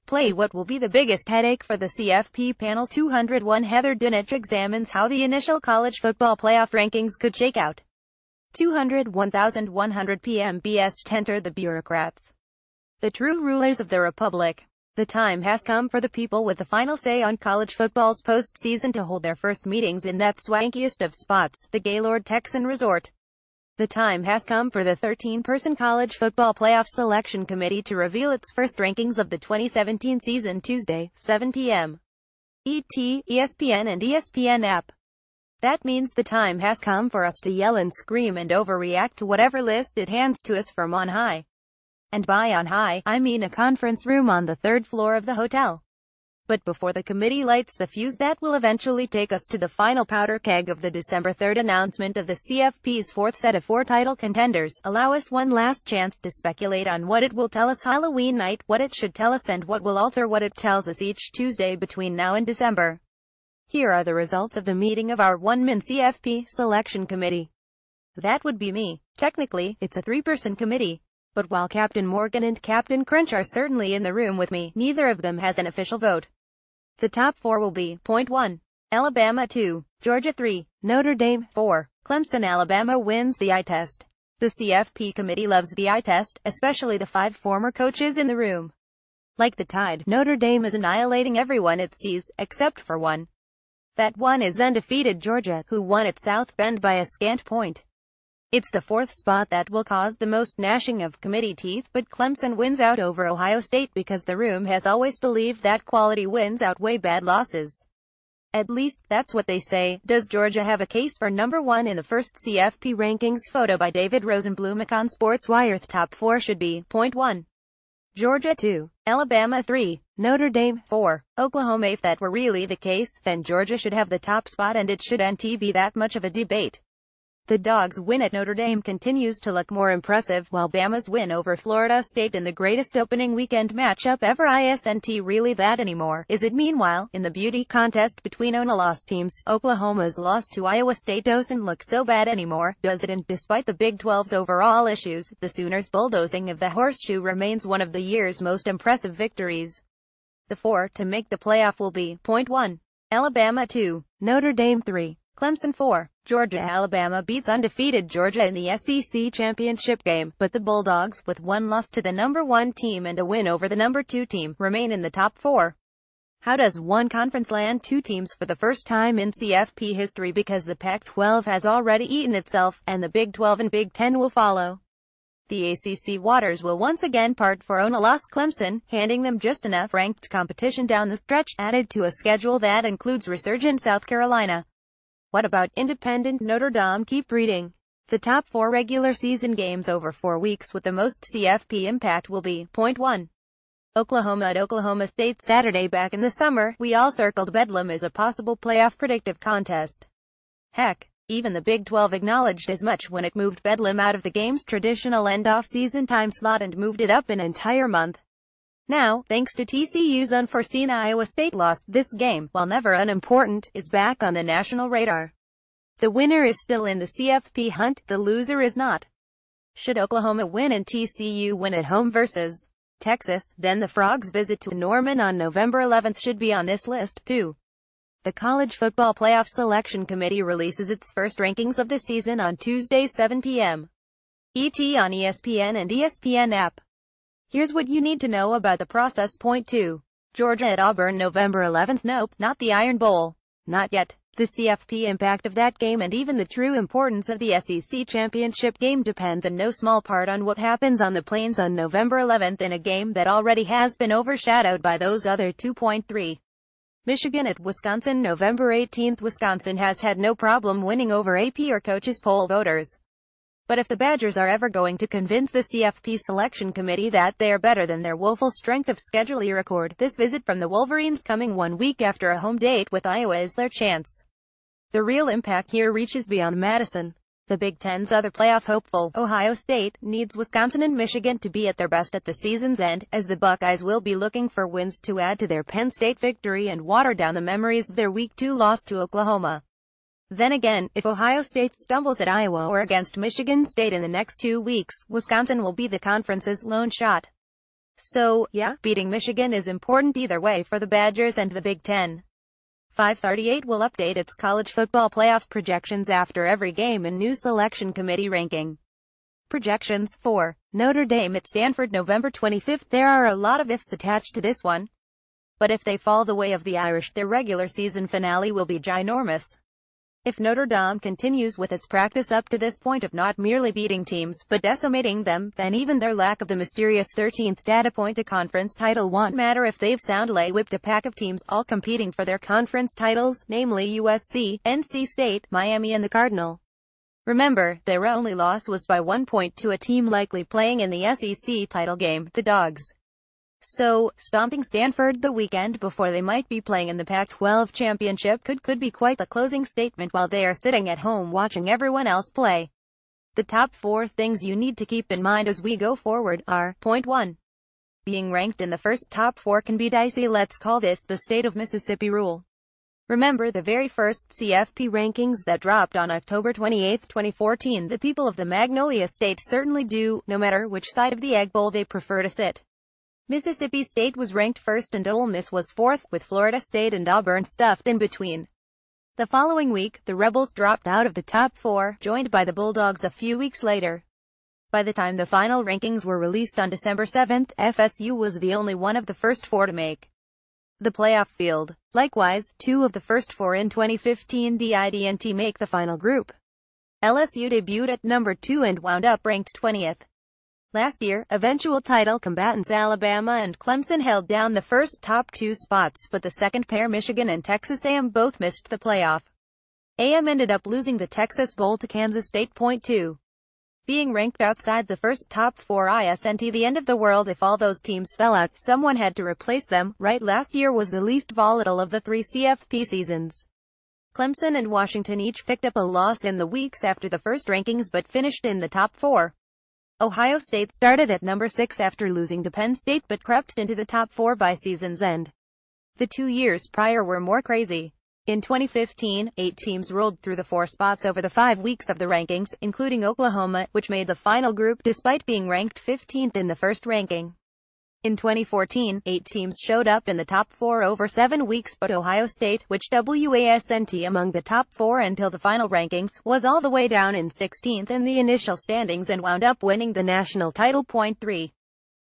playWhat will be the biggest headache for the CFP panel. 201 Heather Dinich examines how the initial college football playoff rankings could shake out. 201,100 p.m. BS enter the bureaucrats, the true rulers of the republic. The time has come for the people with the final say on college football's postseason to hold their first meetings in that swankiest of spots, the Gaylord Texan Resort. The time has come for the 13-person college football playoff selection committee to reveal its first rankings of the 2017 season. Tuesday, 7 p.m. ET, ESPN and ESPN app. That means the time has come for us to yell and scream and overreact to whatever list it hands to us from on high. And by on high, I mean a conference room on the third floor of the hotel. But before the committee lights the fuse that will eventually take us to the final powder keg of the December 3rd announcement of the CFP's fourth set of 4 title contenders, allow us one last chance to speculate on what it will tell us Halloween night, what it should tell us and what will alter what it tells us each Tuesday between now and December. Here are the results of the meeting of our one-man CFP selection committee. That would be me. Technically, it's a 3-person committee. But while Captain Morgan and Captain Crunch are certainly in the room with me, neither of them has an official vote. The top 4 will be: Point 1. Alabama 2, Georgia 3, Notre Dame 4, Clemson. Alabama wins the eye test. The CFP committee loves the eye test, especially the 5 former coaches in the room. Like the Tide, Notre Dame is annihilating everyone it sees, except for one. That one is undefeated Georgia, who won at South Bend by a scant point. It's the 4th spot that will cause the most gnashing of committee teeth, but Clemson wins out over Ohio State because the room has always believed that quality wins outweigh bad losses. At least, that's what they say. Does Georgia have a case for number 1 in the first CFP rankings? Photo by David Rosenblum on SportsWire. The top 4 should be: Point 1. Georgia 2, Alabama 3, Notre Dame 4, Oklahoma. If that were really the case, then Georgia should have the top spot and it shouldn't be that much of a debate. The Dogs' win at Notre Dame continues to look more impressive, while Bama's win over Florida State in the greatest opening weekend matchup ever isn't really that anymore, is it? Meanwhile, in the beauty contest between loss teams, Oklahoma's loss to Iowa State doesn't look so bad anymore, does it? And despite the Big 12's overall issues, the Sooners' bulldozing of the Horseshoe remains one of the year's most impressive victories. The 4 to make the playoff will be: Point 1. Alabama 2, Notre Dame 3, Clemson 4, Georgia. Alabama beats undefeated Georgia in the SEC championship game, but the Bulldogs, with one loss to the number 1 team and a win over the number 2 team, remain in the top 4. How does one conference land 2 teams for the first time in CFP history? Because the Pac-12 has already eaten itself, and the Big 12 and Big 10 will follow. The ACC waters will once again part for loss Clemson, handing them just enough ranked competition down the stretch, added to a schedule that includes resurgent South Carolina. What about independent Notre Dame? Keep reading. The top 4 regular season games over 4 weeks with the most CFP impact will be: Point 1. Oklahoma at Oklahoma State Saturday. Back in the summer, we all circled Bedlam as a possible playoff predictive contest. Heck, even the Big 12 acknowledged as much when it moved Bedlam out of the game's traditional end-off-season time slot and moved it up an entire month. Now, thanks to TCU's unforeseen Iowa State loss, this game, while never unimportant, is back on the national radar. The winner is still in the CFP hunt, the loser is not. Should Oklahoma win and TCU win at home versus Texas, then the Frogs' visit to Norman on November 11th should be on this list, too. The College Football Playoff Selection Committee releases its first rankings of the season on Tuesday, 7 p.m. ET on ESPN and ESPN app. Here's what you need to know about the process. Point 2. Georgia at Auburn November 11th. Nope, not the Iron Bowl. Not yet. The CFP impact of that game and even the true importance of the SEC championship game depends in no small part on what happens on the Plains on November 11th in a game that already has been overshadowed by those other 2.3. Michigan at Wisconsin November 18th. Wisconsin has had no problem winning over AP or coaches poll voters. But if the Badgers are ever going to convince the CFP selection committee that they are better than their woeful strength of schedule record, this visit from the Wolverines coming 1 week after a home date with Iowa is their chance. The real impact here reaches beyond Madison. The Big Ten's other playoff hopeful, Ohio State, needs Wisconsin and Michigan to be at their best at the season's end, as the Buckeyes will be looking for wins to add to their Penn State victory and water down the memories of their Week 2 loss to Oklahoma. Then again, if Ohio State stumbles at Iowa or against Michigan State in the next 2 weeks, Wisconsin will be the conference's lone shot. So, yeah, beating Michigan is important either way for the Badgers and the Big Ten. 538 will update its college football playoff projections after every game and new selection committee ranking. Projections. 4. Notre Dame at Stanford November 25th. There are a lot of ifs attached to this one. But if they fall the way of the Irish, their regular season finale will be ginormous. If Notre Dame continues with its practice up to this point of not merely beating teams, but decimating them, then even their lack of the mysterious 13th data point to conference title won't matter if they've soundly whipped a pack of teams, all competing for their conference titles, namely USC, NC State, Miami and the Cardinal. Remember, their only loss was by 1 point to a team likely playing in the SEC title game, the Dogs. So, stomping Stanford the weekend before they might be playing in the Pac-12 championship could be quite the closing statement while they are sitting at home watching everyone else play. The top 4 things you need to keep in mind as we go forward are, Point 1. Being ranked in the first top 4 can be dicey. Let's call this the state of Mississippi rule. Remember the very first CFP rankings that dropped on October 28, 2014. The people of the Magnolia State certainly do, no matter which side of the Egg Bowl they prefer to sit. Mississippi State was ranked first and Ole Miss was fourth, with Florida State and Auburn stuffed in between. The following week, the Rebels dropped out of the top 4, joined by the Bulldogs a few weeks later. By the time the final rankings were released on December 7, FSU was the only one of the first 4 to make the playoff field. Likewise, 2 of the first 4 in 2015 didn't make the final group. LSU debuted at number 2 and wound up ranked 20th. Last year, eventual title combatants Alabama and Clemson held down the first top 2 spots, but the second pair Michigan and Texas A&M both missed the playoff. A&M ended up losing the Texas Bowl to Kansas State. Point 2. Being ranked outside the first top 4 isn't the end of the world if all those teams fell out. Someone had to replace them, right? Last year was the least volatile of the 3 CFP seasons. Clemson and Washington each picked up a loss in the weeks after the first rankings but finished in the top 4. Ohio State started at number 6 after losing to Penn State but crept into the top 4 by season's end. The 2 years prior were more crazy. In 2015, 8 teams rolled through the 4 spots over the 5 weeks of the rankings, including Oklahoma, which made the final group despite being ranked 15th in the first ranking. In 2014, 8 teams showed up in the top 4 over 7 weeks, but Ohio State, which wasn't among the top 4 until the final rankings, was all the way down in 16th in the initial standings and wound up winning the national title. Point 3.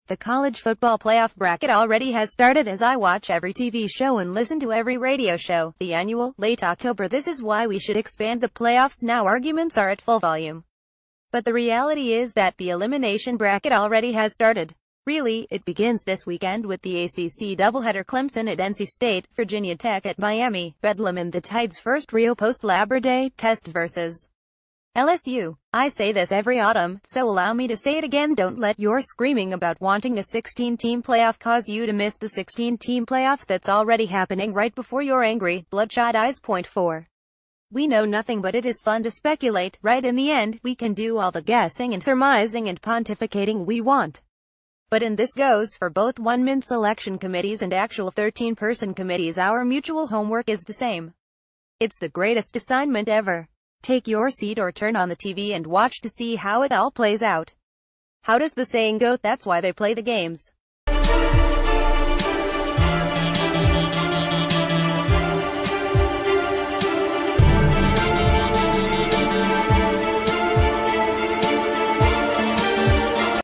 The college football playoff bracket already has started. As I watch every TV show and listen to every radio show, the annual, late October. This is why we should expand the playoffs now. Arguments are at full volume. But the reality is that the elimination bracket already has started. Really, it begins this weekend with the ACC doubleheader: Clemson at NC State, Virginia Tech at Miami, Bedlam and the Tide's first real post-Labor Day test versus LSU. I say this every autumn, so allow me to say it again. Don't let your screaming about wanting a 16-team playoff cause you to miss the 16-team playoff that's already happening right before your angry, bloodshot eyes. Point 4. We know nothing, but it is fun to speculate, right? In the end, we can do all the guessing and surmising and pontificating we want. But and this goes for both one-man selection committees and actual 13-person committees, our mutual homework is the same. It's the greatest assignment ever. Take your seat or turn on the TV and watch to see how it all plays out. How does the saying go? That's why they play the games.